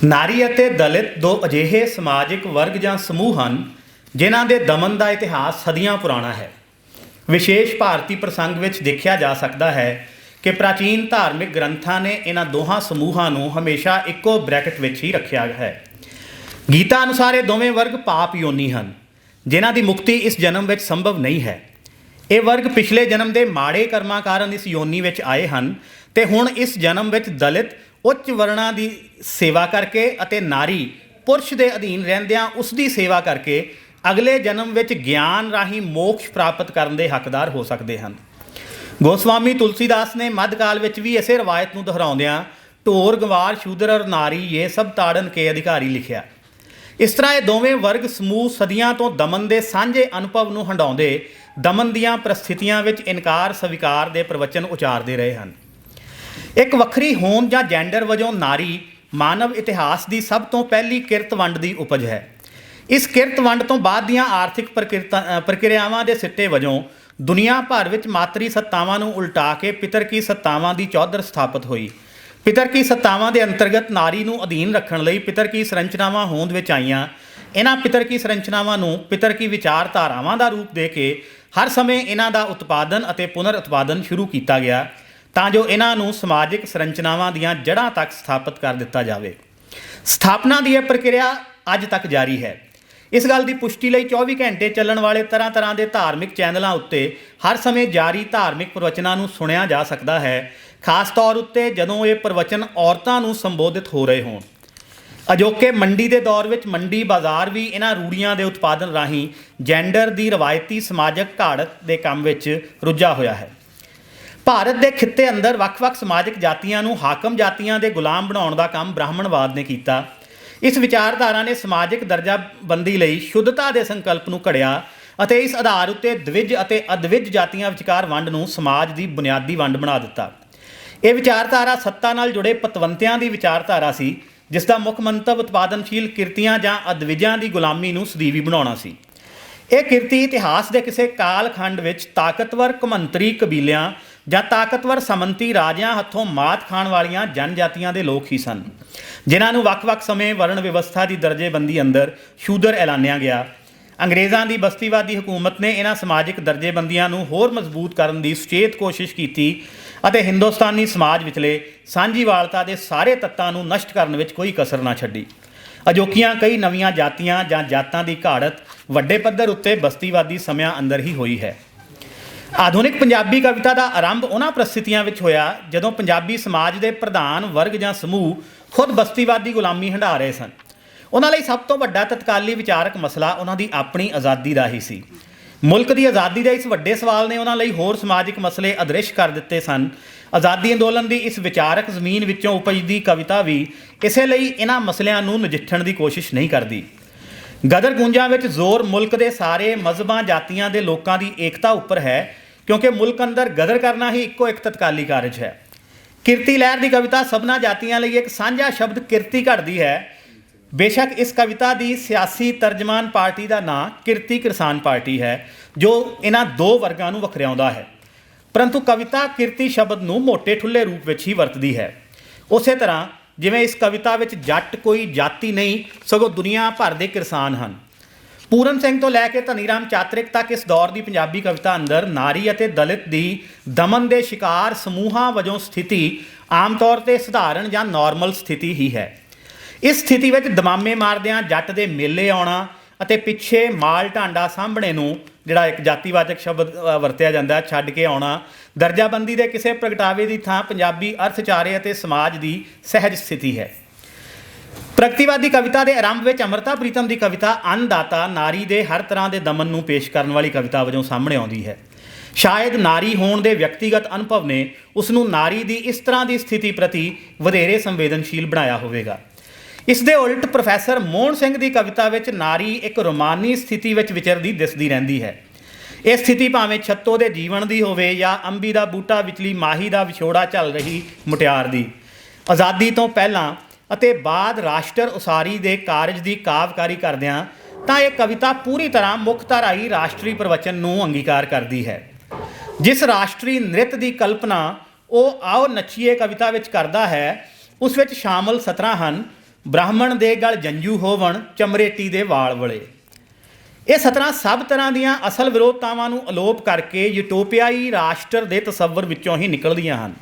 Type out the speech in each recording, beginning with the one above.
ਨਾਰੀ ਅਤੇ ਦਲਿਤ ਦੋ ਅਜਿਹੇ ਸਮਾਜਿਕ ਵਰਗ ਜਾਂ ਸਮੂਹ ਹਨ ਜਿਨ੍ਹਾਂ ਦੇ ਦਮਨ ਦਾ ਇਤਿਹਾਸ ਸਦੀਆਂ ਪੁਰਾਣਾ ਹੈ। ਵਿਸ਼ੇਸ਼ ਭਾਰਤੀ ਪ੍ਰਸੰਗ ਵਿੱਚ ਦੇਖਿਆ ਜਾ ਸਕਦਾ ਹੈ ਕਿ ਪ੍ਰਾਚੀਨ ਧਾਰਮਿਕ ਗ੍ਰੰਥਾਂ ਨੇ ਇਹਨਾਂ ਦੋਹਾਂ ਸਮੂਹਾਂ ਨੂੰ ਹਮੇਸ਼ਾ ਇੱਕੋ ਬ੍ਰੈਕਟ ਵਿੱਚ ਹੀ ਰੱਖਿਆ ਹੈ। ਗੀਤਾ ਅਨੁਸਾਰ ਇਹ ਦੋਵੇਂ ਵਰਗ ਪਾਪ ਯੋਨੀ ਹਨ ਜਿਨ੍ਹਾਂ ਦੀ ਮੁਕਤੀ ਇਸ ਜਨਮ ਵਿੱਚ ਸੰਭਵ ਨਹੀਂ ਹੈ। ਇਹ ਵਰਗ ਪਿਛਲੇ ਜਨਮ ਦੇ ਮਾੜੇ ਕਰਮਾਂ ਕਾਰਨ ਇਸ ਯੋਨੀ ਵਿੱਚ ਆਏ ਹਨ ਤੇ ਹੁਣ ਇਸ ਜਨਮ ਵਿੱਚ ਦਲਿਤ ਉੱਚ ਵਰਣਾਂ ਦੀ ਸੇਵਾ ਕਰਕੇ ਅਤੇ ਨਾਰੀ ਪੁਰਸ਼ ਦੇ ਅਧੀਨ ਰਹਿੰਦਿਆਂ ਉਸ ਦੀ ਸੇਵਾ ਕਰਕੇ ਅਗਲੇ ਜਨਮ ਵਿੱਚ ਗਿਆਨ ਰਾਹੀਂ ਮੋਕਸ਼ ਪ੍ਰਾਪਤ ਕਰਨ ਦੇ ਹੱਕਦਾਰ ਹੋ ਸਕਦੇ ਹਨ। ਗੋਸਵਾਮੀ ਤੁਲਸੀਦਾਸ ਨੇ ਮੱਧਕਾਲ ਵਿੱਚ ਵੀ ਇਸੇ ਰਵਾਇਤ ਨੂੰ ਦੁਹਰਾਉਂਦਿਆਂ ਢੋਰ ਗਵਾਰ ਸ਼ੂਦਰ ਔਰ ਨਾਰੀ ਇਹ ਸਭ ਤਾੜਨ ਕੇ ਅਧਿਕਾਰੀ ਲਿਖਿਆ। ਇਸ ਤਰ੍ਹਾਂ ਇਹ ਦੋਵੇਂ ਵਰਗ ਸਮੂਹ ਸਦੀਆਂ ਤੋਂ ਦਮਨ ਦੇ ਸਾਂਝੇ ਅਨੁਭਵ ਨੂੰ ਹੰਡਾਉਂਦੇ ਦਮਨ ਦੀਆਂ ਪ੍ਰਸਥਿਤੀਆਂ ਵਿੱਚ ਇਨਕਾਰ ਸਵੀਕਾਰ ਦੇ ਪ੍ਰਵਚਨ ਉਚਾਰਦੇ ਰਹੇ ਹਨ। ਇੱਕ ਵੱਖਰੀ ਹੋਂਦ ਜਾਂ ਜੈਂਡਰ ਵਜੋਂ ਨਾਰੀ ਮਾਨਵ ਇਤਿਹਾਸ ਦੀ ਸਭ ਤੋਂ ਪਹਿਲੀ ਕਿਰਤ ਵੰਡ ਦੀ ਉਪਜ ਹੈ। ਇਸ ਕਿਰਤ ਵੰਡ ਤੋਂ ਬਾਅਦ ਦੀਆਂ ਆਰਥਿਕ ਪ੍ਰਕਿਰਿਆਵਾਂ ਦੇ ਸਿੱਟੇ ਵਜੋਂ ਦੁਨੀਆ ਭਰ ਵਿੱਚ ਮਾਤਰੀ ਸੱਤਾਵਾਂ ਨੂੰ ਉਲਟਾ ਕੇ ਪਿਤਰਕੀ ਸੱਤਾਵਾਂ ਦੀ ਚੌਧਰ ਸਥਾਪਿਤ ਹੋਈ। ਪਿਤਰਕੀ ਸੱਤਾਵਾਂ ਦੇ ਅੰਤਰਗਤ ਨਾਰੀ ਨੂੰ ਅਧੀਨ ਰੱਖਣ ਲਈ ਪਿਤਰਕੀ ਸੰਰਚਨਾਵਾਂ ਹੋਂਦ ਵਿੱਚ ਆਈਆਂ। ਇਹਨਾਂ ਪਿਤਰਕੀ ਸੰਰਚਨਾਵਾਂ ਨੂੰ ਪਿਤਰਕੀ ਵਿਚਾਰਧਾਰਾਵਾਂ ਦਾ ਰੂਪ ਦੇ ਕੇ ਹਰ ਸਮੇਂ ਇਹਨਾਂ ਦਾ ਉਤਪਾਦਨ ਅਤੇ ਪੁਨਰ ਉਤਪਾਦਨ ਸ਼ੁਰੂ ਕੀਤਾ ਗਿਆ ਤਾਂ ਜੋ ਇਹਨਾਂ ਨੂੰ ਸਮਾਜਿਕ ਸੰਰਚਨਾਵਾਂ ਦੀਆਂ ਜੜ੍ਹਾਂ ਤੱਕ ਸਥਾਪਿਤ ਕਰ ਦਿੱਤਾ ਜਾਵੇ। ਸਥਾਪਨਾ ਦੀ ਇਹ ਪ੍ਰਕਿਰਿਆ ਅੱਜ ਤੱਕ ਜਾਰੀ ਹੈ। ਇਸ ਗੱਲ ਦੀ ਪੁਸ਼ਟੀ ਲਈ 24 ਘੰਟੇ ਚੱਲਣ ਵਾਲੇ ਤਰ੍ਹਾਂ ਦੇ ਧਾਰਮਿਕ ਚੈਨਲਾਂ ਉੱਤੇ ਹਰ ਸਮੇਂ ਜਾਰੀ ਧਾਰਮਿਕ ਪ੍ਰਵਚਨਾਂ ਨੂੰ ਸੁਣਿਆ ਜਾ ਸਕਦਾ ਹੈ, ਖਾਸ ਤੌਰ ਉੱਤੇ ਜਦੋਂ ਇਹ ਪ੍ਰਵਚਨ ਔਰਤਾਂ ਨੂੰ ਸੰਬੋਧਿਤ ਹੋ ਰਹੇ ਹੋਣ। ਅਜੋਕੇ ਮੰਡੀ ਦੇ ਦੌਰ ਵਿੱਚ ਮੰਡੀ ਬਾਜ਼ਾਰ ਵੀ ਇਹਨਾਂ ਰੂੜੀਆਂ ਦੇ ਉਤਪਾਦਨ ਰਾਹੀਂ ਜੈਂਡਰ ਦੀ ਰਵਾਇਤੀ ਸਮਾਜਿਕ ਘਾੜਤ ਦੇ ਕੰਮ ਵਿੱਚ ਰੁੱਝਾ ਹੋਇਆ ਹੈ। ਭਾਰਤ ਦੇ ਖਿੱਤੇ ਅੰਦਰ ਵੱਖ-ਵੱਖ ਸਮਾਜਿਕ ਜਾਤੀਆਂ ਨੂੰ ਹਾਕਮ ਜਾਤੀਆਂ ਦੇ ਗੁਲਾਮ ਬਣਾਉਣ ਦਾ ਕੰਮ ਬ੍ਰਾਹਮਣਵਾਦ ਨੇ ਕੀਤਾ। ਇਸ ਵਿਚਾਰਧਾਰਾ ਨੇ ਸਮਾਜਿਕ ਦਰਜਾਬੰਦੀ ਲਈ ਸ਼ੁੱਧਤਾ ਦੇ ਸੰਕਲਪ ਨੂੰ ਘੜਿਆ ਅਤੇ ਇਸ ਆਧਾਰ ਉੱਤੇ ਦਵਿਜ ਅਤੇ ਅਦਵਿਜ ਜਾਤੀਆਂ ਵਿਚਕਾਰ ਵੰਡ ਨੂੰ ਸਮਾਜ ਦੀ ਬੁਨਿਆਦੀ ਵੰਡ ਬਣਾ ਦਿੱਤਾ। ਇਹ ਵਿਚਾਰਧਾਰਾ ਸੱਤਾ ਨਾਲ ਜੁੜੇ ਪਤਵੰਤਿਆਂ ਦੀ ਵਿਚਾਰਧਾਰਾ ਸੀ ਜਿਸ ਦਾ ਮੁੱਖ ਮੰਤਵ ਉਤਪਾਦਨਸ਼ੀਲ ਕਿਰਤੀਆਂ ਜਾਂ ਅਦਵਿਜਾਂ ਦੀ ਗੁਲਾਮੀ ਨੂੰ ਸਦੀਵੀ ਬਣਾਉਣਾ ਸੀ। ਇਹ ਕਿਰਤੀ ਇਤਿਹਾਸ ਦੇ ਕਿਸੇ ਕਾਲ ਖੰਡ ਵਿੱਚ ਤਾਕਤਵਰ ਕੌਮਾਂਤਰੀ ਕਬੀਲਿਆਂ ਜਾਂ ਤਾਕਤਵਰ ਸਮੰਤੀ ਰਾਜਿਆਂ ਹੱਥੋਂ ਮਾਤ ਖਾਣ ਵਾਲੀਆਂ ਜਨਜਾਤੀਆਂ ਦੇ ਲੋਕ ਹੀ ਸਨ ਜਿਨ੍ਹਾਂ ਨੂੰ ਵੱਖ-ਵੱਖ ਸਮੇਂ ਵਰਣ ਵਿਵਸਥਾ ਦੀ ਦਰਜੇਬੰਦੀ ਅੰਦਰ ਸ਼ੂਦਰ ਐਲਾਨਿਆ ਗਿਆ। ਅੰਗਰੇਜ਼ਾਂ ਦੀ ਬਸਤੀਵਾਦੀ ਹਕੂਮਤ ਨੇ ਇਹਨਾਂ ਸਮਾਜਿਕ ਦਰਜੇਬੰਦੀਆਂ ਨੂੰ ਹੋਰ ਮਜ਼ਬੂਤ ਕਰਨ ਦੀ ਸੁਚੇਤ ਕੋਸ਼ਿਸ਼ ਕੀਤੀ ਅਤੇ ਹਿੰਦੁਸਤਾਨੀ ਸਮਾਜ ਵਿਚਲੇ ਸਾਂਝੀਵਾਲਤਾ ਦੇ ਸਾਰੇ ਤੱਤਾਂ ਨੂੰ ਨਸ਼ਟ ਕਰਨ ਵਿੱਚ ਕੋਈ ਕਸਰ ਨਾ ਛੱਡੀ। ਅਜੋਕੀਆਂ ਕਈ ਨਵੀਆਂ ਜਾਤੀਆਂ ਜਾਂ ਜਾਤਾਂ ਦੀ ਘਾੜਤ ਵੱਡੇ ਪੱਧਰ ਉੱਤੇ ਬਸਤੀਵਾਦੀ ਸਮਿਆਂ ਅੰਦਰ ਹੀ ਹੋਈ ਹੈ। ਆਧੁਨਿਕ ਪੰਜਾਬੀ ਕਵਿਤਾ ਦਾ ਆਰੰਭ ਉਹਨਾਂ ਪ੍ਰਸਥਿਤੀਆਂ ਵਿੱਚ ਹੋਇਆ ਜਦੋਂ ਪੰਜਾਬੀ ਸਮਾਜ ਦੇ ਪ੍ਰਧਾਨ ਵਰਗ ਜਾਂ ਸਮੂਹ ਖੁਦ ਬਸਤੀਵਾਦੀ ਗੁਲਾਮੀ ਹੰਢਾ ਰਹੇ ਸਨ। ਉਹਨਾਂ ਲਈ ਸਭ ਤੋਂ ਵੱਡਾ ਤਤਕਾਲੀ ਵਿਚਾਰਕ ਮਸਲਾ ਉਹਨਾਂ ਦੀ ਆਪਣੀ ਆਜ਼ਾਦੀ ਦਾ ਹੀ ਸੀ। ਮੁਲਕ ਦੀ ਆਜ਼ਾਦੀ ਦੇ ਇਸ ਵੱਡੇ ਸਵਾਲ ਨੇ ਉਹਨਾਂ ਲਈ ਹੋਰ ਸਮਾਜਿਕ ਮਸਲੇ ਅਦ੍ਰਿਸ਼ ਕਰ ਦਿੱਤੇ ਸਨ। ਆਜ਼ਾਦੀ ਅੰਦੋਲਨ ਦੀ ਇਸ ਵਿਚਾਰਕ ਜ਼ਮੀਨ ਵਿੱਚੋਂ ਉਪਜਦੀ ਕਵਿਤਾ ਵੀ ਇਸੇ ਲਈ ਇਹਨਾਂ ਮਸਲਿਆਂ ਨੂੰ ਨਜਿੱਠਣ ਦੀ ਕੋਸ਼ਿਸ਼ ਨਹੀਂ ਕਰਦੀ। ਗਦਰ ਗੂੰਜਾਂ ਵਿੱਚ ਜ਼ੋਰ ਮੁਲਕ ਦੇ ਸਾਰੇ ਮਜ਼ਹਬਾਂ ਜਾਤੀਆਂ ਦੇ ਲੋਕਾਂ ਦੀ ਏਕਤਾ ਉੱਪਰ ਹੈ ਕਿਉਂਕਿ ਮੁਲਕ ਅੰਦਰ ਗਦਰ ਕਰਨਾ ਹੀ ਇੱਕੋ ਇੱਕ ਤਤਕਾਲੀ ਕਾਰਜ ਹੈ। ਕਿਰਤੀ ਲਹਿਰ ਦੀ ਕਵਿਤਾ ਸਭਨਾਂ ਜਾਤੀਆਂ ਲਈ ਇੱਕ ਸਾਂਝਾ ਸ਼ਬਦ ਕਿਰਤੀ ਘੜਦੀ ਹੈ। ਬੇਸ਼ੱਕ ਇਸ ਕਵਿਤਾ ਦੀ ਸਿਆਸੀ ਤਰਜਮਾਨ ਪਾਰਟੀ ਦਾ ਨਾਂ ਕਿਰਤੀ ਕਿਸਾਨ ਪਾਰਟੀ ਹੈ ਜੋ ਇਹਨਾਂ ਦੋ ਵਰਗਾਂ ਨੂੰ ਵੱਖਰਿਆਉਂਦਾ ਹੈ, ਪਰੰਤੂ ਕਵਿਤਾ ਕਿਰਤੀ ਸ਼ਬਦ ਨੂੰ ਮੋਟੇ ਠੁੱਲੇ ਰੂਪ ਵਿੱਚ ਹੀ ਵਰਤਦੀ ਹੈ। ਉਸੇ ਤਰ੍ਹਾਂ ਜਿਵੇਂ ਇਸ ਕਵਿਤਾ ਵਿੱਚ ਜੱਟ ਕੋਈ ਜਾਤੀ ਨਹੀਂ ਸਗੋਂ ਦੁਨੀਆ ਭਰ ਦੇ ਕਿਸਾਨ ਹਨ। ਪੂਰਨ ਸਿੰਘ ਤੋਂ ਲੈ ਕੇ ਧਨੀ ਰਾਮ ਚਾਤ੍ਰਿਕ ਤੱਕ ਇਸ ਦੌਰ ਦੀ ਪੰਜਾਬੀ ਕਵਿਤਾ ਅੰਦਰ ਨਾਰੀ ਅਤੇ ਦਲਿਤ ਦੀ ਦਮਨ ਦੇ ਸ਼ਿਕਾਰ ਸਮੂਹਾਂ ਵਜੋਂ ਸਥਿਤੀ ਆਮ ਤੌਰ 'ਤੇ ਸਧਾਰਨ ਜਾਂ ਨਾਰਮਲ ਸਥਿਤੀ ਹੀ ਹੈ। ਇਸ ਸਥਿਤੀ ਵਿੱਚ ਦਮਾਮੇ ਮਾਰਦਿਆਂ ਜੱਟ ਦੇ ਮੇਲੇ ਆਉਣਾ ਅਤੇ ਪਿੱਛੇ ਮਾਲ ਢਾਂਡਾ ਸਾਂਭਣੇ ਨੂੰ ਜਿਹੜਾ ਇੱਕ ਜਾਤੀਵਾਚਕ ਸ਼ਬਦ ਵਰਤਿਆ ਜਾਂਦਾ ਛੱਡ ਕੇ ਆਉਣਾ ਦਰਜਾਬੰਦੀ ਦੇ ਕਿਸੇ ਪ੍ਰਗਟਾਵੇ ਦੀ ਥਾਂ ਪੰਜਾਬੀ ਅਰਥਚਾਰੇ ਅਤੇ ਸਮਾਜ ਦੀ ਸਹਿਜ ਸਥਿਤੀ ਹੈ। ਪ੍ਰਗਤੀਵਾਦੀ ਕਵਿਤਾ ਦੇ ਆਰੰਭ ਵਿੱਚ ਅੰਮ੍ਰਿਤਾ ਪ੍ਰੀਤਮ ਦੀ ਕਵਿਤਾ ਅੰਨਦਾਤਾ ਨਾਰੀ ਦੇ ਹਰ ਤਰ੍ਹਾਂ ਦੇ ਦਮਨ ਨੂੰ ਪੇਸ਼ ਕਰਨ ਵਾਲੀ ਕਵਿਤਾ ਵਜੋਂ ਸਾਹਮਣੇ ਆਉਂਦੀ ਹੈ। ਸ਼ਾਇਦ ਨਾਰੀ ਹੋਣ ਦੇ ਵਿਅਕਤੀਗਤ ਅਨੁਭਵ ਨੇ ਉਸ ਨੂੰ ਨਾਰੀ ਦੀ ਇਸ ਤਰ੍ਹਾਂ ਦੀ ਸਥਿਤੀ ਪ੍ਰਤੀ ਵਧੇਰੇ ਸੰਵੇਦਨਸ਼ੀਲ ਬਣਾਇਆ ਹੋਵੇਗਾ। ਇਸ ਦੇ ਉਲਟ ਪ੍ਰੋਫੈਸਰ ਮੋਹਨ ਸਿੰਘ ਦੀ ਕਵਿਤਾ ਵਿੱਚ ਨਾਰੀ ਇੱਕ ਰੋਮਾਨੀ ਸਥਿਤੀ ਵਿੱਚ ਵਿਚਰਦੀ ਦਿਸਦੀ ਰਹਿੰਦੀ ਹੈ। ਇਹ ਸਥਿਤੀ ਭਾਵੇਂ ਛੱਤੋ ਦੇ ਜੀਵਨ ਦੀ ਹੋਵੇ ਜਾਂ ਅੰਬੀ ਦਾ ਬੂਟਾ ਵਿਚਲੀ ਮਾਹੀ ਦਾ ਵਿਛੋੜਾ ਚੱਲ ਰਹੀ ਮੁਟਿਆਰ ਦੀ। ਆਜ਼ਾਦੀ ਤੋਂ ਪਹਿਲਾਂ ਅਤੇ ਬਾਅਦ ਰਾਸ਼ਟਰ ਉਸਾਰੀ ਦੇ ਕਾਰਜ ਦੀ ਕਾਵਕਾਰੀ ਕਰਦਿਆਂ ਤਾਂ ਇਹ ਕਵਿਤਾ ਪੂਰੀ ਤਰ੍ਹਾਂ ਮੁੱਖ ਧਾਰਾਈ ਰਾਸ਼ਟਰੀ ਪ੍ਰਵਚਨ ਨੂੰ ਅੰਗੀਕਾਰ ਕਰਦੀ ਹੈ। ਜਿਸ ਰਾਸ਼ਟਰੀ ਨ੍ਰਿਤ ਦੀ ਕਲਪਨਾ ਉਹ ਆਓ ਨੱਚੀਏ ਕਵਿਤਾ ਵਿੱਚ ਕਰਦਾ ਹੈ ਉਸ ਵਿੱਚ ਸ਼ਾਮਲ ਸਤਰਾਂ ਹਨ ब्राह्मण दे गल जंजू होवण चमरेटी दे वाल वले। ये सतरां सब तरह दीआं असल विरोधतावां नूं अलोप करके यूटोपियाई राष्ट्र दे तसव्वुर विचों ही निकलदियां हन।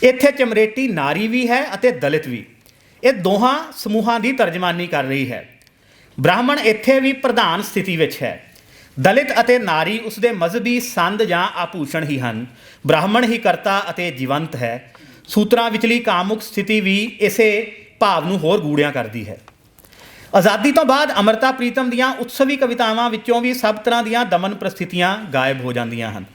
इत्थे चमरेटी नारी भी है अते दलित भी, ये दोहां समूहां की तर्जमानी कर रही है। ब्राह्मण इत्थे भी प्रधान स्थिति विच है, दलित अते नारी उसदे मजहबी संद जां आभूषण ही हन। ब्राह्मण ही करता अते जीवंत है। सूत्रां विचली कामुक स्थिति भी इसे भाव नूं होर गूढ़िया करती है। आज़ादी तो बाद अमृता प्रीतम दीआं उत्सवी कवितावां विचों भी सब तरह दीआं दमन परिस्थितियां गायब हो जांदियां हन।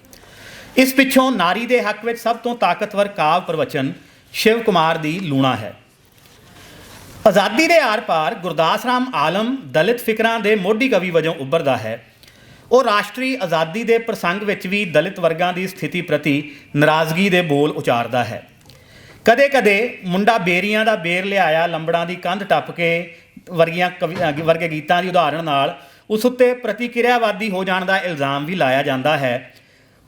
इस पिछों नारी दे हक विच सब तो ताकतवर काव्य प्रवचन शिव कुमार दी लूणा है। आज़ादी दे आर पार गुरदास राम आलम दलित फिकरां दे मोढी कवि वजों उभरदा है। वो राष्ट्री आज़ादी दे प्रसंग विच भी दलित वर्गां दी स्थिति प्रति नाराज़गी दे बोल उचारदा है। कदे कदे मुंडा बेरियां दा बेर लिआया लंबड़ां दी कंध टप के वर्गे गीतां की उदाहरण नाल उस उत्ते प्रतिक्रियावादी हो जाने का इल्ज़ाम भी लाया जाता है।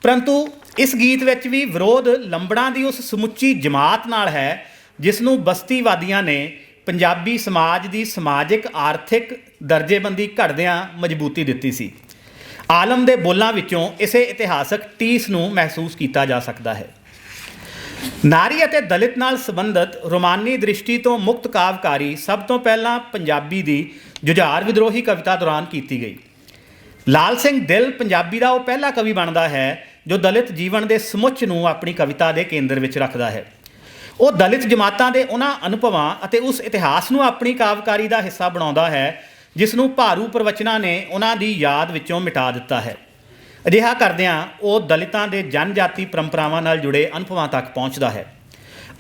परंतु इस गीत विच भी विरोध लंबड़ां दी उस समुची जमात नाल है जिसनूं बस्तीवादियां ने पंजाबी समाज की समाजिक आर्थिक दर्जेबंदी घटदियां मजबूती दित्ती सी। आलम दे बोलां विचों इसे इतिहासक टीस नूं महसूस किया जा सकता है। नारी अते दलित नाल संबंधित रोमानी दृष्टि तो मुक्त काव्यकारी सब तो पहला पंजाबी दी जुझार विद्रोही कविता दौरान की गई। लाल सिंह दिल पंजाबी का वह पहला कवि बनता है जो दलित जीवन के समुच नूं अपनी कविता के केंद्र में रखता है। वो दलित जमातां दे उन्हां अनुभवां अते उस इतिहास नूं अपनी काव्यकारी का हिस्सा बनाउंदा है जिसनूं भारू प्रवचनां ने उन्हां दी याद विचों मिटा दिता है। अजिहा करदिआं वो दलितां दे जनजाति परंपरावां नाल जुड़े अनुभवां तक पहुँचता है।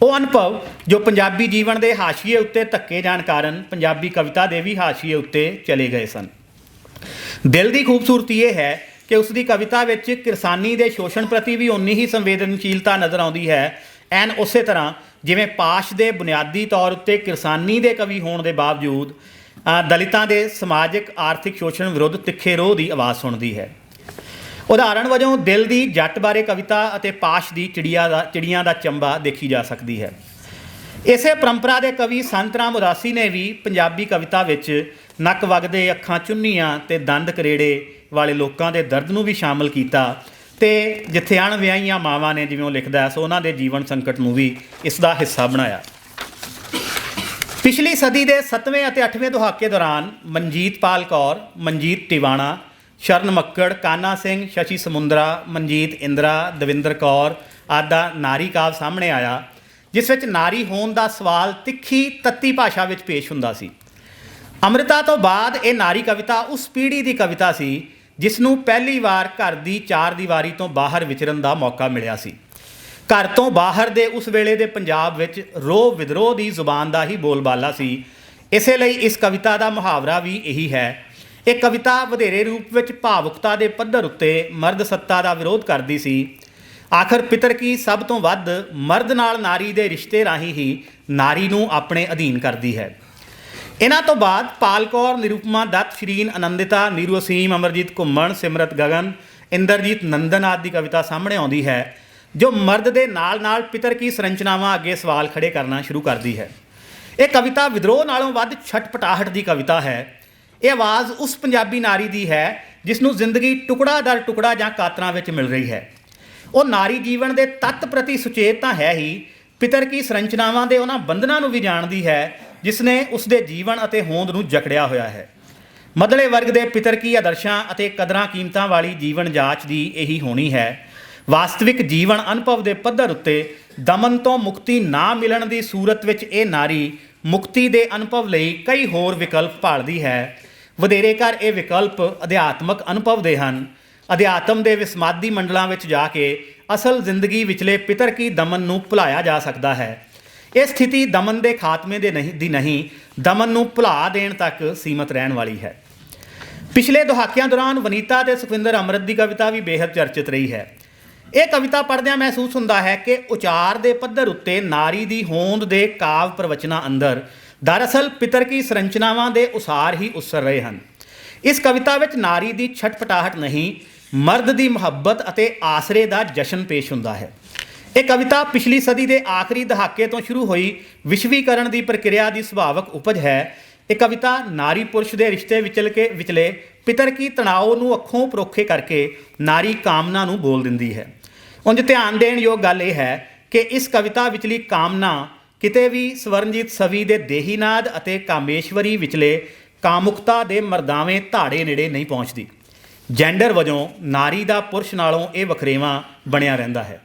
वो अनुभव जो पंजाबी जीवन के हाशिए उत्ते धक्के जाण कारण पंजाबी कविता के भी हाशिए उत्ते चले गए सन। दिल की खूबसूरती ये है कि उसकी कविता विच किरसानी के शोषण प्रति भी उन्नी ही संवेदनशीलता नज़र आउंदी है। एन उस तरह जिवें पाश के बुनियादी तौर उत्ते किरसानी के कवि होने के बावजूद दलितां के समाजिक आर्थिक शोषण विरुद्ध तिखे रोह की आवाज़ सुनती है। उदाहरण वजों दिल की जट बारे कविता अते पाश की चिड़ियां दा चंबा देखी जा सकती है। इसे परंपरा के कवि संत राम उदासी ने भी पंजाबी कविता विच नक वगदे अखां चुन्नियां ते दंद करेड़े वाले लोगों के दर्द नूं भी शामिल किया ते जिथे अणविआहियां मावां ने जिवें लिखदा है सो उन्हां दे जीवन संकट नूं भी इसका हिस्सा बनाया। पिछली सदी के 7वें और 8वें दहाके दौरान मनजीत पाल कौर, मनजीत टिवाणा, शरण मक्कड़, कान्हा सिंह, शशि समुंदरा, मनजीत इंदिरा, दविंदर कौर आदि दा नारी काव्य सामने आया जिस विच नारी होने का सवाल तिखी तत्ती भाषा विच पेश हुंदा सी। अमृता तो बाद ये नारी कविता उस पीढ़ी की कविता सी जिसनूं पहली बार घर की चार दीवारी तो बाहर विचरन का मौका मिलिया सी। घर तो बाहर दे उस वेले दे पंजाब विच रोह विद्रोह की जुबान का ही बोलबाला सी। इसे लई इस कविता का मुहावरा भी यही है। एक कविता वधेरे रूप में भावुकता के पद्धर उत्ते मर्द सत्ता का विरोध करती सी। आखिर पितर की सब तो वध मर्द नाल नारी के रिश्ते राही ही नारी नूं अपने अधीन करती है। इन्हां तो बाद पाल कौर, निरूपमा दत्त, शरीन आनंदिता, नीरू असीम, अमरजीत घुम्मण, सिमरत गगन, इंद्रजीत नंदन आदि की कविता सामने आउंदी है जो मर्द के नाल नाल पितर की संरचनावां अगे सवाल खड़े करना शुरू करती है। ये कविता विद्रोह नालों वध छटपटाहट की कविता है। ये आवाज़ उस पंजाबी नारी की है जिसनूं जिंदगी टुकड़ा दर टुकड़ा जां कातरां विच मिल रही है। वो नारी जीवन के तत्त प्रति सुचेत तो है ही, पितर की संरचनावां दे उन्हां बंधनां नूं भी जाणदी है जिसने उसके जीवन अते होंद नूं जकड़िया होया है। मधले वर्ग के पितर की आदर्शां अते कदरां कीमतां वाली जीवन जाच की यही होनी है। वास्तविक जीवन अनुभव के पद्धर उत्ते दमन तो मुक्ति ना मिलन की सूरत विच ये नारी मुक्ति के अनुभव लई कई होर विकल्प भालदी है। वधेरे कर ये विकल्प अध्यात्मक अनुभव दे हन। अध्यात्म के विस्मादी मंडलों में जाके असल जिंदगी विचले पितर की दमन नूं भुलाया जा सकता है। ये स्थिति दमन के खात्मे दी नहीं दमन नूं भुला देण तक सीमित रहन वाली है। पिछले दहाकियां दौरान वनीता ते सुखविंदर अमृत की कविता भी बेहद चर्चित रही है। ये कविता पढ़द्या महसूस हुंदा है कि उचार के पद्धर उत्ते नारी की होंद के काव्य प्रवचनां अंदर दरअसल पितर की संरचनावां के उसार ही उसर रहे हैं। इस कविता विच नारी की छटपटाहट नहीं, मर्द की मुहब्बत अते आसरे का जशन पेश हुंदा है। ਇਹ ਕਵਿਤਾ ਪਿਛਲੀ ਸਦੀ ਦੇ ਆਖਰੀ ਦਹਾਕੇ ਤੋਂ ਸ਼ੁਰੂ ਹੋਈ ਵਿਸ਼ਵੀਕਰਨ ਦੀ ਪ੍ਰਕਿਰਿਆ ਦੀ ਸੁਭਾਵਕ ਉਪਜ ਹੈ। ਇਹ ਕਵਿਤਾ ਨਾਰੀ ਪੁਰਸ਼ ਦੇ ਰਿਸ਼ਤੇ ਵਿਚਲੇ ਪਿਤਰਕੀ ਤਣਾਅ ਨੂੰ ਅੱਖੋਂ ਪਰੋਖੇ ਕਰਕੇ ਨਾਰੀ ਕਾਮਨਾ ਨੂੰ ਬੋਲ ਦਿੰਦੀ ਹੈ। ਉਂਝ ਧਿਆਨ ਦੇਣ ਯੋਗ ਗੱਲ ਇਹ ਹੈ ਕਿ ਇਸ ਕਵਿਤਾ ਵਿਚਲੀ ਕਾਮਨਾ ਕਿਤੇ ਵੀ ਸਵਰਨਜੀਤ ਸਵੀ ਦੇ ਦੇਹੀਨਾਦ ਅਤੇ ਕਾਮੇਸ਼ਵਰੀ ਵਿਚਲੇ ਕਾਮੁਕਤਾ ਦੇ ਮਰਦਾਵੇਂ ਧਾੜੇ ਨੇੜੇ ਨਹੀਂ ਪਹੁੰਚਦੀ। ਜੈਂਡਰ ਵਜੋਂ ਨਾਰੀ ਦਾ ਪੁਰਸ਼ ਨਾਲੋਂ ਇਹ ਵਖਰੇਵਾਂ ਬਣਿਆ ਰਹਿੰਦਾ ਹੈ।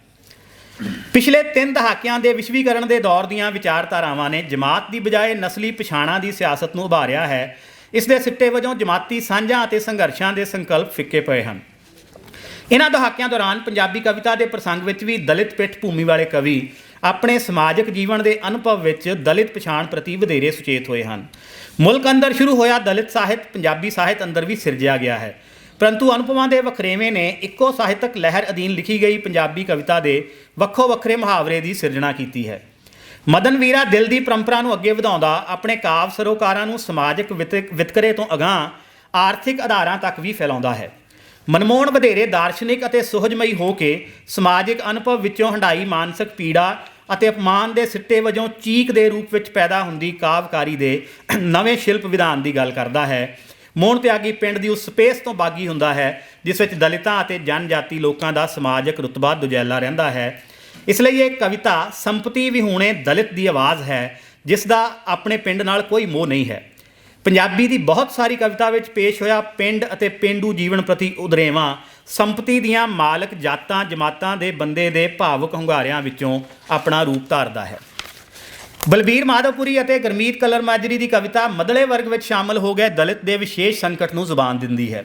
ਪਿਛਲੇ 3 ਦਹਾਕਿਆਂ ਦੇ ਵਿਸ਼ਵੀਕਰਨ ਦੇ ਦੌਰ ਦੀਆਂ ਵਿਚਾਰਧਾਰਾਵਾਂ ਨੇ ਜਮਾਤ ਦੀ ਬਜਾਏ ਨਸਲੀ ਪਛਾਣਾਂ ਦੀ ਸਿਆਸਤ ਨੂੰ ਉਭਾਰਿਆ ਹੈ। ਇਸ ਦੇ ਸਿੱਟੇ ਵਜੋਂ ਜਮਾਤੀ ਸਾਂਝਾਂ ਅਤੇ ਸੰਘਰਸ਼ਾਂ ਦੇ ਸੰਕਲਪ ਫਿੱਕੇ ਪਏ ਹਨ। ਇਹਨਾਂ ਦਹਾਕਿਆਂ ਦੌਰਾਨ ਪੰਜਾਬੀ ਕਵਿਤਾ ਦੇ ਪ੍ਰਸੰਗ ਵਿੱਚ ਵੀ ਦਲਿਤ ਪਿੱਠ ਭੂਮੀ ਵਾਲੇ ਕਵੀ ਆਪਣੇ ਸਮਾਜਿਕ ਜੀਵਨ ਦੇ ਅਨੁਭਵ ਵਿੱਚ ਦਲਿਤ ਪਛਾਣ ਪ੍ਰਤੀ ਵਧੇਰੇ ਸੁਚੇਤ ਹੋਏ ਹਨ। ਮੁਲਕ ਅੰਦਰ ਸ਼ੁਰੂ ਹੋਇਆ ਦਲਿਤ ਸਾਹਿਤ ਪੰਜਾਬੀ ਸਾਹਿਤ ਅੰਦਰ ਵੀ ਸਿਰਜਿਆ ਗਿਆ ਹੈ, ਪਰੰਤੂ ਅਨੁਭਵਾਂ ਦੇ ਵਖਰੇਵੇਂ ਨੇ ਇੱਕੋ ਸਾਹਿਤਕ ਲਹਿਰ ਅਧੀਨ ਲਿਖੀ ਗਈ ਪੰਜਾਬੀ ਕਵਿਤਾ ਦੇ ਵੱਖੋ ਵੱਖਰੇ ਮੁਹਾਵਰੇ ਦੀ ਸਿਰਜਣਾ ਕੀਤੀ ਹੈ। ਮਦਨ ਵੀਰਾ ਦਿਲ ਦੀ ਪਰੰਪਰਾ ਨੂੰ ਅੱਗੇ ਵਧਾਉਂਦਾ ਆਪਣੇ ਕਾਵ ਸਰੋਕਾਰਾਂ ਨੂੰ ਸਮਾਜਿਕ ਵਿਤਕਰੇ ਤੋਂ ਅਗਾਂਹ ਆਰਥਿਕ ਆਧਾਰਾਂ ਤੱਕ ਵੀ ਫੈਲਾਉਂਦਾ ਹੈ। ਮਨਮੋਹਨ ਵਧੇਰੇ ਦਾਰਸ਼ਨਿਕ ਅਤੇ ਸੁਹਜਮਈ ਹੋ ਕੇ ਸਮਾਜਿਕ ਅਨੁਭਵ ਵਿੱਚੋਂ ਹੰਢਾਈ ਮਾਨਸਿਕ ਪੀੜਾ ਅਤੇ ਅਪਮਾਨ ਦੇ ਸਿੱਟੇ ਵਜੋਂ ਚੀਕ ਦੇ ਰੂਪ ਵਿੱਚ ਪੈਦਾ ਹੁੰਦੀ ਕਾਵਕਾਰੀ ਦੇ ਨਵੇਂ ਸ਼ਿਲਪ ਵਿਧਾਨ ਦੀ ਗੱਲ ਕਰਦਾ ਹੈ। ਮੋਹਨ ਤਿਆਗੀ ਪਿੰਡ ਦੀ ਉਸ ਸਪੇਸ ਤੋਂ ਬਾਗੀ ਹੁੰਦਾ ਹੈ ਜਿਸ ਵਿੱਚ ਦਲਿਤਾਂ ਅਤੇ ਜਨਜਾਤੀ ਲੋਕਾਂ ਦਾ ਸਮਾਜਿਕ ਰੁਤਬਾ ਦੁਜੈਲਾ ਰਹਿੰਦਾ ਹੈ। ਇਸ ਲਈ ਇਹ ਕਵਿਤਾ ਸੰਪਤੀ ਵਿਹੂਣੇ ਦਲਿਤ ਦੀ ਆਵਾਜ਼ ਹੈ ਜਿਸ ਦਾ ਆਪਣੇ ਪਿੰਡ ਨਾਲ ਕੋਈ ਮੋਹ ਨਹੀਂ ਹੈ। ਪੰਜਾਬੀ ਦੀ ਬਹੁਤ ਸਾਰੀ ਕਵਿਤਾ ਵਿੱਚ ਪੇਸ਼ ਹੋਇਆ ਪਿੰਡ ਅਤੇ ਪੇਂਡੂ ਜੀਵਨ ਪ੍ਰਤੀ ਉਦਰੇਵਾਂ ਸੰਪਤੀ ਦੀਆਂ ਮਾਲਕ ਜਾਤਾਂ ਜਮਾਤਾਂ ਦੇ ਬੰਦੇ ਦੇ ਭਾਵੁਕ ਹੁੰਗਾਰਿਆਂ ਵਿੱਚੋਂ ਆਪਣਾ ਰੂਪ ਧਾਰਦਾ ਹੈ। ਬਲਬੀਰ ਮਾਧਵਪੁਰੀ ਅਤੇ ਗੁਰਮੀਤ ਕਲਰ ਮਾਜਰੀ ਦੀ ਕਵਿਤਾ ਮੱਧਲੇ ਵਰਗ ਵਿੱਚ ਸ਼ਾਮਲ ਹੋ ਗਏ ਦਲਿਤ ਦੇ ਵਿਸ਼ੇਸ਼ ਸੰਕਟ ਨੂੰ ਜ਼ੁਬਾਨ ਦਿੰਦੀ ਹੈ।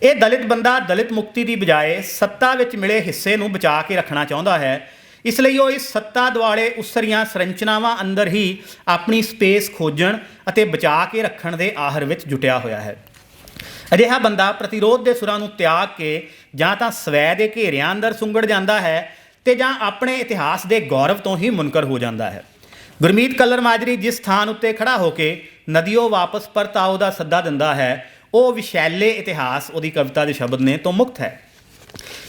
ਇਹ ਦਲਿਤ ਬੰਦਾ ਦਲਿਤ ਮੁਕਤੀ ਦੀ ਬਜਾਏ ਸੱਤਾ ਵਿੱਚ ਮਿਲੇ ਹਿੱਸੇ ਨੂੰ ਬਚਾ ਕੇ ਰੱਖਣਾ ਚਾਹੁੰਦਾ ਹੈ। ਇਸ ਲਈ ਉਹ ਇਸ ਸੱਤਾ ਦੁਆਲੇ ਉਸਰੀਆਂ ਸੰਰਚਨਾਵਾਂ ਅੰਦਰ ਹੀ ਆਪਣੀ ਸਪੇਸ ਖੋਜਣ ਅਤੇ ਬਚਾ ਕੇ ਰੱਖਣ ਦੇ ਆਹਰ ਵਿੱਚ ਜੁਟਿਆ ਹੋਇਆ ਹੈ। ਅਜਿਹਾ ਬੰਦਾ ਪ੍ਰਤੀਰੋਧ ਦੇ ਸੁਰਾਂ ਨੂੰ ਤਿਆਗ ਕੇ ਜਾਂ ਤਾਂ ਸਵੈ ਦੇ ਘੇਰਿਆਂ ਅੰਦਰ ਸੁੰਗੜ ਜਾਂਦਾ ਹੈ ਅਤੇ ਜਾਂ ਆਪਣੇ ਇਤਿਹਾਸ ਦੇ ਗੌਰਵ ਤੋਂ ਹੀ ਮੁਨਕਰ ਹੋ ਜਾਂਦਾ ਹੈ। ਗੁਰਮੀਤ ਕਲਰ ਮਾਜਰੀ ਜਿਸ ਸਥਾਨ ਉੱਤੇ ਖੜ੍ਹਾ ਹੋ ਕੇ ਨਦੀਓ ਵਾਪਸ ਪਰਤ ਆਓ ਦਾ ਸੱਦਾ ਦਿੰਦਾ ਹੈ ਉਹ ਵਿਸ਼ੈਲੇ ਇਤਿਹਾਸ ਉਹਦੀ ਕਵਿਤਾ ਦੇ ਸ਼ਬਦ ਨੇ ਤੋਂ ਮੁਕਤ ਹੈ।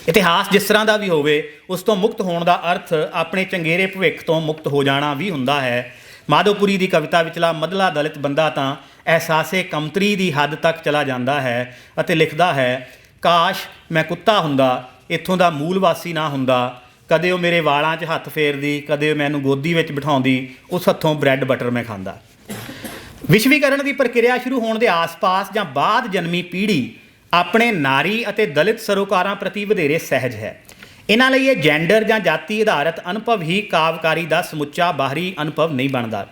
ਇਤਿਹਾਸ ਜਿਸ ਤਰ੍ਹਾਂ ਦਾ ਵੀ ਹੋਵੇ ਉਸ ਤੋਂ ਮੁਕਤ ਹੋਣ ਦਾ ਅਰਥ ਆਪਣੇ ਚੰਗੇਰੇ ਭਵਿੱਖ ਤੋਂ ਮੁਕਤ ਹੋ ਜਾਣਾ ਵੀ ਹੁੰਦਾ ਹੈ। ਮਾਧੋਪੁਰੀ ਦੀ ਕਵਿਤਾ ਵਿਚਲਾ ਮੱਧਲਾ ਦਲਿਤ ਬੰਦਾ ਤਾਂ ਅਹਿਸਾਸੇ ਕਮਤਰੀ ਦੀ ਹੱਦ ਤੱਕ ਚਲਾ ਜਾਂਦਾ ਹੈ ਅਤੇ ਲਿਖਦਾ ਹੈ, ਕਾਸ਼ ਮੈਂ ਕੁੱਤਾ ਹੁੰਦਾ, ਇੱਥੋਂ ਦਾ ਮੂਲ ਵਾਸੀ ਨਾ ਹੁੰਦਾ, ਕਦੇ ਉਹ ਮੇਰੇ ਵਾਲਾਂ 'ਚ ਹੱਥ ਫੇਰਦੀ, ਕਦੇ ਮੈਨੂੰ ਗੋਦੀ ਵਿੱਚ ਬਿਠਾਉਂਦੀ, ਉਸ ਹੱਥੋਂ ਬ੍ਰੈਡ ਬਟਰ ਮੈਂ ਖਾਂਦਾ। ਵਿਸ਼ਵੀਕਰਨ ਦੀ ਪ੍ਰਕਿਰਿਆ ਸ਼ੁਰੂ ਹੋਣ ਦੇ ਆਸ-ਪਾਸ ਜਾਂ ਬਾਅਦ ਜਨਮੀ ਪੀੜ੍ਹੀ ਆਪਣੇ ਨਾਰੀ ਅਤੇ ਦਲਿਤ ਸਰੋਕਾਰਾਂ ਪ੍ਰਤੀ ਵਧੇਰੇ ਸਹਿਜ ਹੈ। ਇਹਨਾਂ ਲਈ ਇਹ ਜੈਂਡਰ ਜਾਂ ਜਾਤੀ ਆਧਾਰਿਤ ਅਨੁਭਵ ਹੀ ਕਾਵਕਾਰੀ ਦਾ ਸਮੁੱਚਾ ਬਾਹਰੀ ਅਨੁਭਵ ਨਹੀਂ ਬਣਦਾ।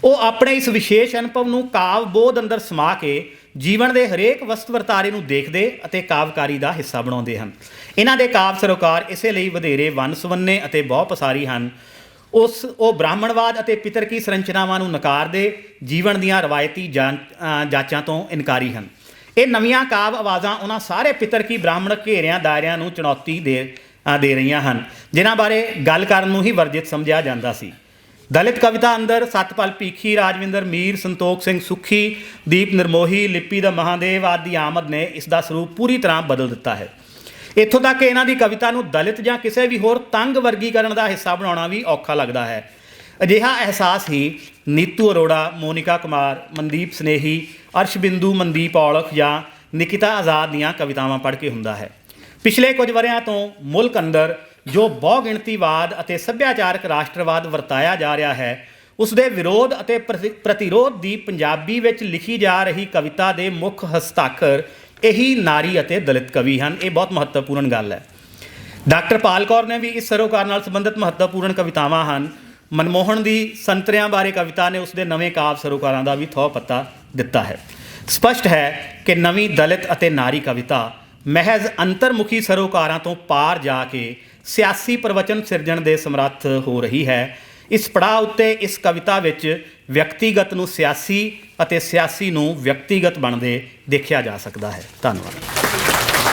ਉਹ ਆਪਣੇ ਇਸ ਵਿਸ਼ੇਸ਼ ਅਨੁਭਵ ਨੂੰ ਕਾਵ ਬੋਧ ਅੰਦਰ ਸਮਾ ਕੇ ਜੀਵਨ ਦੇ ਹਰੇਕ ਵਸਤ ਵਰਤਾਰੇ ਨੂੰ ਦੇਖਦੇ ਅਤੇ ਕਾਵਕਾਰੀ ਦਾ ਹਿੱਸਾ ਬਣਾਉਂਦੇ ਹਨ। ਇਹਨਾਂ ਦੇ ਕਾਵ ਸਰੋਕਾਰ ਇਸੇ ਲਈ ਵਧੇਰੇ ਵੰਨ ਸੁਵੰਨੇ ਅਤੇ ਬਹੁ ਪਸਾਰੀ ਹਨ। ਉਹ ਬ੍ਰਾਹਮਣਵਾਦ ਅਤੇ ਪਿਤਰਕੀ ਸੰਰਚਨਾਵਾਂ ਨੂੰ ਨਕਾਰਦੇ ਜੀਵਨ ਦੀਆਂ ਰਵਾਇਤੀ ਜਾਂਚਾਂ ਤੋਂ ਇਨਕਾਰੀ ਹਨ। ਇਹ ਨਵੀਆਂ ਕਾਵ ਆਵਾਜ਼ਾਂ ਉਹਨਾਂ ਸਾਰੇ ਪਿਤਰਕੀ ਬ੍ਰਾਹਮਣਕ ਘੇਰਿਆਂ ਦਾਇਰਿਆਂ ਨੂੰ ਚੁਣੌਤੀ ਦੇ ਰਹੀਆਂ ਹਨ ਜਿਨ੍ਹਾਂ ਬਾਰੇ ਗੱਲ ਕਰਨ ਨੂੰ ਹੀ ਵਰਜਿਤ ਸਮਝਿਆ ਜਾਂਦਾ ਸੀ। ਦਲਿਤ ਕਵਿਤਾ ਅੰਦਰ ਸਤਪਾਲ ਭੀਖੀ, ਰਾਜਵਿੰਦਰ ਮੀਰ, ਸੰਤੋਖ ਸਿੰਘ ਸੁੱਖੀ, ਦੀਪ ਨਿਰਮੋਹੀ, ਲਿਪੀ ਦਾ ਮਹਾਦੇਵ ਆਦਿ ਦੀ ਆਮਦ ਨੇ ਇਸ ਦਾ ਸਰੂਪ ਪੂਰੀ ਤਰ੍ਹਾਂ ਬਦਲ ਦਿੱਤਾ ਹੈ। ਇੱਥੋਂ ਤੱਕ ਕਿ ਇਹਨਾਂ ਦੀ ਕਵਿਤਾ ਨੂੰ ਦਲਿਤ ਜਾਂ ਕਿਸੇ ਵੀ ਹੋਰ ਤੰਗ ਵਰਗੀਕਰਨ ਦਾ ਹਿੱਸਾ ਬਣਾਉਣਾ ਵੀ ਔਖਾ ਲੱਗਦਾ ਹੈ। ਅਜਿਹਾ ਅਹਿਸਾਸ ਹੀ ਨੀਤੂ ਅਰੋੜਾ, ਮੋਨਿਕਾ ਕੁਮਾਰ, ਮਨਦੀਪ ਸਨੇਹੀ, ਅਰਸ਼ਬਿੰਦੂ, ਮਨਦੀਪ ਔਲਖ ਜਾਂ ਨਿਕਿਤਾ ਆਜ਼ਾਦ ਦੀਆਂ ਕਵਿਤਾਵਾਂ ਪੜ੍ਹ ਕੇ ਹੁੰਦਾ ਹੈ। ਪਿਛਲੇ ਕੁਝ ਵਰ੍ਹਿਆਂ ਤੋਂ ਮੁਲਕ ਅੰਦਰ ਜੋ ਬਹੁ ਗਿਣਤੀਵਾਦ ਅਤੇ ਸੱਭਿਆਚਾਰਕ ਰਾਸ਼ਟਰਵਾਦ ਵਰਤਾਇਆ ਜਾ ਰਿਹਾ ਹੈ ਉਸ ਦੇ ਵਿਰੋਧ ਅਤੇ ਪ੍ਰਤੀਰੋਧ ਦੀ ਪੰਜਾਬੀ ਵਿੱਚ ਲਿਖੀ ਜਾ ਰਹੀ ਕਵਿਤਾ ਦੇ ਮੁੱਖ ਹਸਤਾਖਰ ਇਹੀ ਨਾਰੀ ਅਤੇ ਦਲਿਤ ਕਵੀ ਹਨ। ਇਹ ਬਹੁਤ ਮਹੱਤਵਪੂਰਨ ਗੱਲ ਹੈ। ਡਾਕਟਰ ਪਾਲ ਕੌਰ ਨੇ ਵੀ ਇਸ ਸਰੋਕਾਰ ਨਾਲ ਸੰਬੰਧਿਤ ਮਹੱਤਵਪੂਰਨ ਕਵਿਤਾਵਾਂ ਹਨ। ਮਨਮੋਹਨ ਦੀ ਸੰਤਰਿਆਂ ਬਾਰੇ ਕਵਿਤਾ ਨੇ ਉਸਦੇ ਨਵੇਂ ਕਾਵ ਸਰੋਕਾਰਾਂ ਦਾ ਵੀ ਥਹੁ ਪੱਤਾ ਦਿੱਤਾ ਹੈ। ਸਪਸ਼ਟ ਹੈ ਕਿ ਨਵੀਂ ਦਲਿਤ ਅਤੇ ਨਾਰੀ ਕਵਿਤਾ ਮਹਿਜ਼ ਅੰਤਰਮੁਖੀ ਸਰੋਕਾਰਾਂ ਤੋਂ ਪਾਰ ਜਾ ਕੇ ਸਿਆਸੀ ਪ੍ਰਵਚਨ ਸਿਰਜਣ ਦੇ ਸਮਰੱਥ ਹੋ ਰਹੀ ਹੈ। ਇਸ ਪੜਾਅ ਉੱਤੇ ਇਸ ਕਵਿਤਾ ਵਿੱਚ ਵਿਅਕਤੀਗਤ ਨੂੰ ਸਿਆਸੀ ਅਤੇ ਸਿਆਸੀ ਨੂੰ ਵਿਅਕਤੀਗਤ ਬਣਦੇ ਦੇਖਿਆ ਜਾ ਸਕਦਾ ਹੈ। ਧੰਨਵਾਦ।